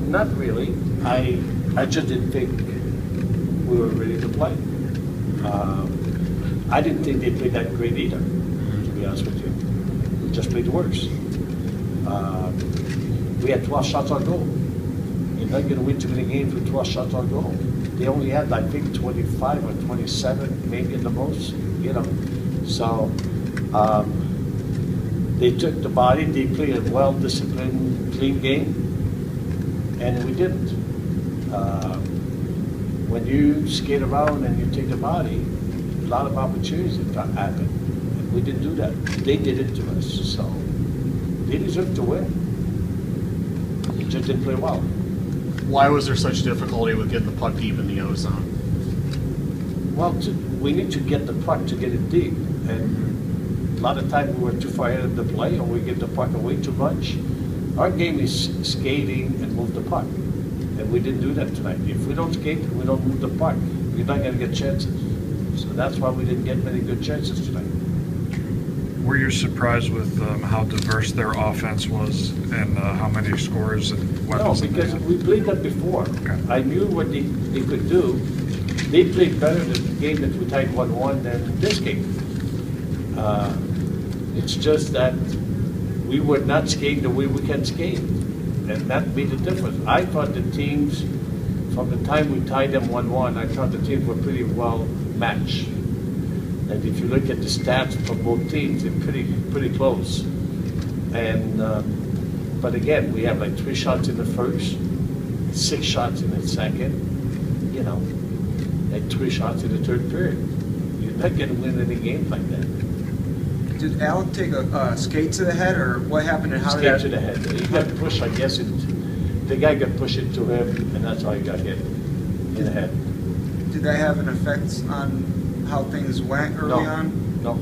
not really. I just didn't think we were ready to play. I didn't think they played that great either, to be honest with you. We just played worse. We had 12 shots on goal. You're not going to win too many games with 12 shots on goal. They only had, I think, 25 or 27, maybe at the most, you know. So they took the body, they played a well-disciplined, clean game, and we didn't. When you skate around and you take the body, a lot of opportunities happen, and we didn't do that. They did it to us, so they deserve to win. They just didn't play well. Why was there such difficulty with getting the puck deep in the O zone? Well, we need to get the puck to get it deep, and a lot of times we were too far ahead of the play, or we give the puck away too much. Our game is skating and move the puck, and we didn't do that tonight. If we don't skate, we don't move the puck, we're not going to get chances. So that's why we didn't get many good chances tonight. Were you surprised with how diverse their offense was and how many scores and weapons? No, because we played that before. Okay. I knew what they could do. They played better in the game that we tied 1-1 than this game. It's just that we were not skating the way we can skate, and that made the difference. I thought the teams, from the time we tied them 1-1, I thought the teams were pretty well matched. And if you look at the stats for both teams, they're pretty close. And but again, we have like 3 shots in the first, 6 shots in the second, you know, and 3 shots in the third period. You're not going to win any games like that. Did Alec take a skate to the head, or what happened? And how skate did that... to the head. He got pushed, I guess. The guy got pushed into him, and that's how he got hit in the head. Did that have an effect on how things went early on? No,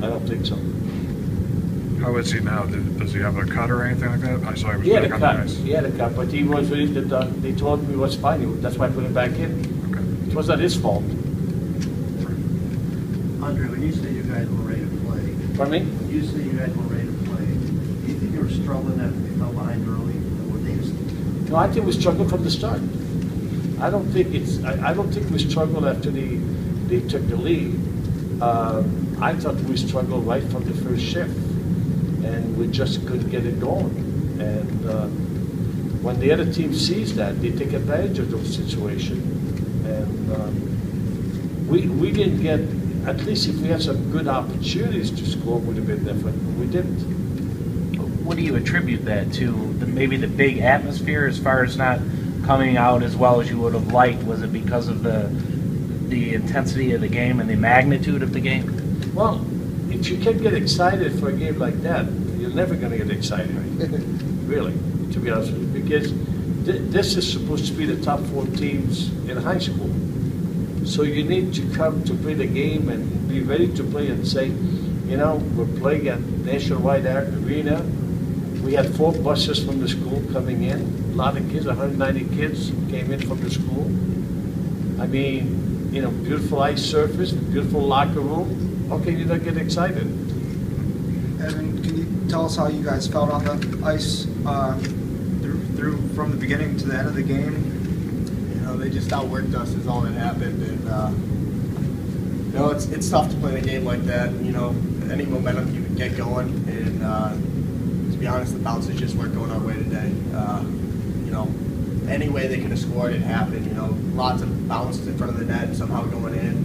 I don't think so. How is he now? Does he have a cut or anything like that? I saw he was back on the ice. He had a cut, but he was really, they told him he was fine. That's why I put him back in. Okay. It was not his fault. Andre, when you say you guys were ready to play, pardon me? When you say you guys were ready to play, do you think you were struggling after they fell behind early? Or they just... No, I think we struggled from the start. I don't think we struggled after they took the lead. I thought we struggled right from the first shift, and we just couldn't get it going. And when the other team sees that, they take advantage of those situations. And we didn't get, at least if we had some good opportunities to score, would have been different. We didn't. What do you attribute that to? Maybe the big atmosphere, as far as not coming out as well as you would have liked? Was it because of the intensity of the game and the magnitude of the game? Well, if you can get excited for a game like that, you're never going to get excited, really, to be honest with you, because this is supposed to be the top 4 teams in high school. So you need to come to play the game and be ready to play and say, you know, we're playing at Nationwide Arena. We had 4 buses from the school coming in. A lot of kids, 190 kids came in from the school. I mean, you know, beautiful ice surface, beautiful locker room. How can you not get excited? Evan, can you tell us how you guys felt on the ice through from the beginning to the end of the game? You know, they just outworked us is all that happened, and you know, it's tough to play a game like that. You know, any momentum you can get going, and to be honest, the bounces just weren't going our way today. You know, any way they could have scored, it happened. You know, lots of bounces in front of the net, somehow going in.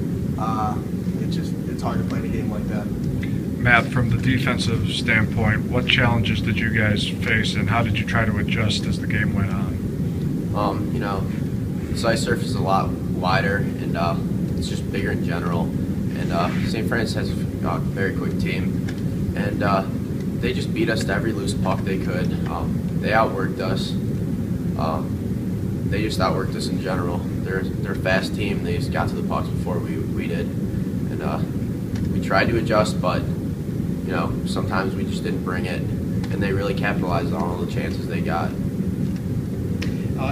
It's hard to play a game like that. Matt, from the defensive standpoint, what challenges did you guys face, and how did you try to adjust as the game went on? You know, this ice surface is a lot wider, and it's just bigger in general. And St. Francis has a very quick team, and they just beat us to every loose puck they could. They outworked us. They just outworked us in general. They're a fast team. They just got to the pucks before we did, and we tried to adjust, but you know, sometimes we just didn't bring it, and they really capitalized on all the chances they got.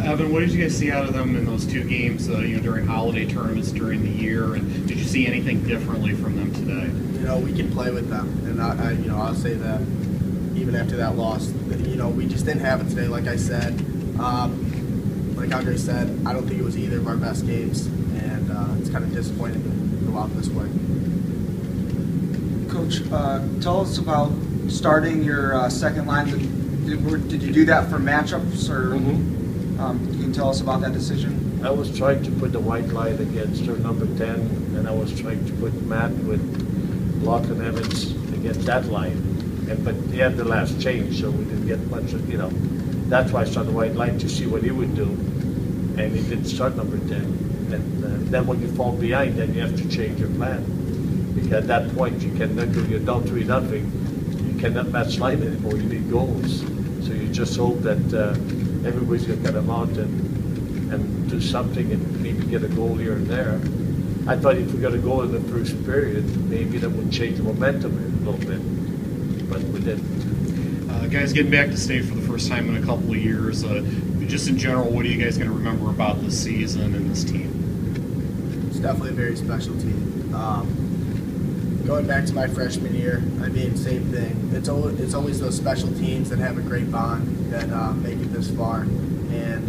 Evan, what did you guys see out of them in those 2 games? You know, during holiday tournaments during the year, and did you see anything differently from them today? You know, we can play with them, and I'll say that even after that loss, you know, we just didn't have it today. Like I said, Like Andre said, I don't think it was either of our best games, and it's kind of disappointing to go out this way. Coach, tell us about starting your second line. Did you do that for matchups, or you can tell us about that decision? I was trying to put the white line against her number 10, and I was trying to put Matt with Lachlan Evans against that line. But he had the last change, so we didn't get much of, that's why I started the white line to see what he would do. And he didn't start number 10. And then when you fall behind, then you have to change your plan. Because at that point, you cannot go, you're down 3-0. You cannot match line anymore. You need goals. So you just hope that everybody's going to come out and do something and maybe get a goal here and there. I thought if we got a goal in the first period, maybe that would change the momentum a little bit. But we didn't. Guys getting back to state for the first time in a couple of years. Just in general, what are you guys going to remember about this season and this team? It's definitely a very special team. Going back to my freshman year, I mean, same thing. It's always those special teams that have a great bond that make it this far. And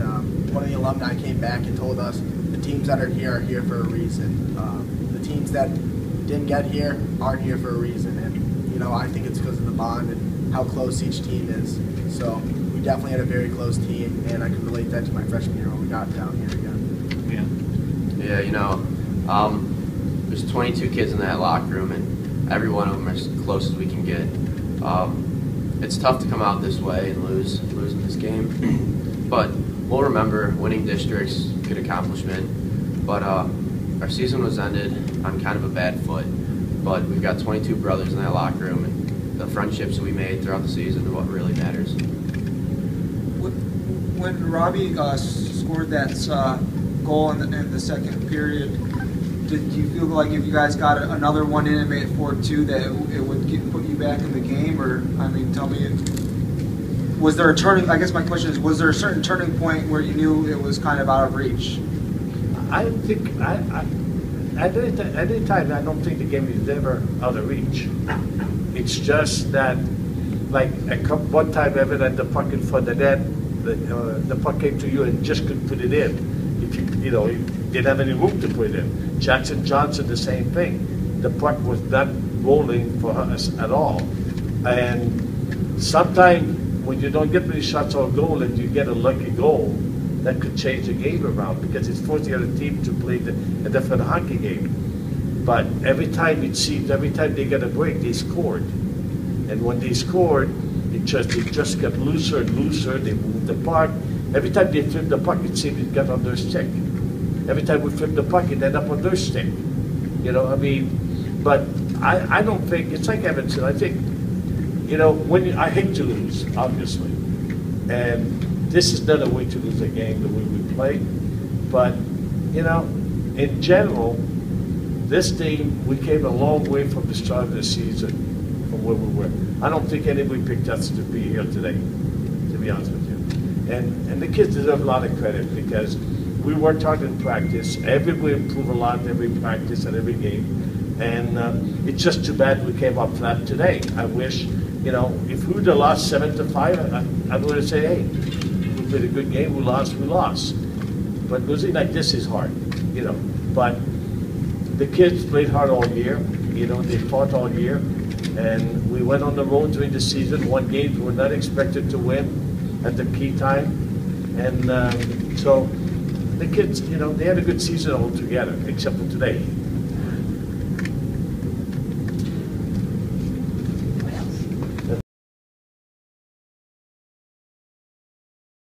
one of the alumni came back and told us the teams that are here for a reason. The teams that didn't get here aren't here for a reason. And I think it's because of the bond and how close each team is. So we definitely had a very close team, and I can relate that to my freshman year when we got down here again. Yeah, there's 22 kids in that locker room, and every one of them are as close as we can get. It's tough to come out this way and losing this game, but we'll remember winning districts, good accomplishment. But our season was ended on kind of a bad foot. But we've got 22 brothers in that locker room, and the friendships we made throughout the season are what really matters. When Robbie scored that goal in the second period, did you feel like if you guys got another one in and made it 4-2 that it would put you back in the game? Or, I mean, tell me, was there a turning, I guess my question is, was there a certain turning point where you knew it was kind of out of reach? I think, at any time, I don't think the game is ever out of reach. It's just that, like, one time Evan had the puck in front of the net, the puck came to you and just couldn't put it in. If you didn't have any room to put it in. Jackson Johnson, the same thing. The puck was not rolling for us at all. And sometimes when you don't get many shots on goal and you get a lucky goal, that could change the game around because it's forcing the other team to play a different hockey game. But every time it seems, every time they get a break, they scored. And when they scored, they just got looser and looser. They moved the puck. Every time they flipped the puck, it seemed it got on their stick. Every time we flipped the puck, it ended up on their stick. But I don't think, it's like Evan said, I think, I hate to lose, obviously. And this is not a way to lose a game the way we play. But, in general, this team, we came a long way from the start of the season from where we were. I don't think anybody picked us to be here today, to be honest with you. And the kids deserve a lot of credit because we worked hard in practice. Everybody improved a lot in every practice and every game. And it's just too bad we came up flat today. I wish, if we would have lost 7-5, I would have said, hey, we played a good game, we lost. But losing like this is hard, But the kids played hard all year, they fought all year. And we went on the road during the season, won games we were not expected to win at the key time. And so the kids, they had a good season altogether, except for today.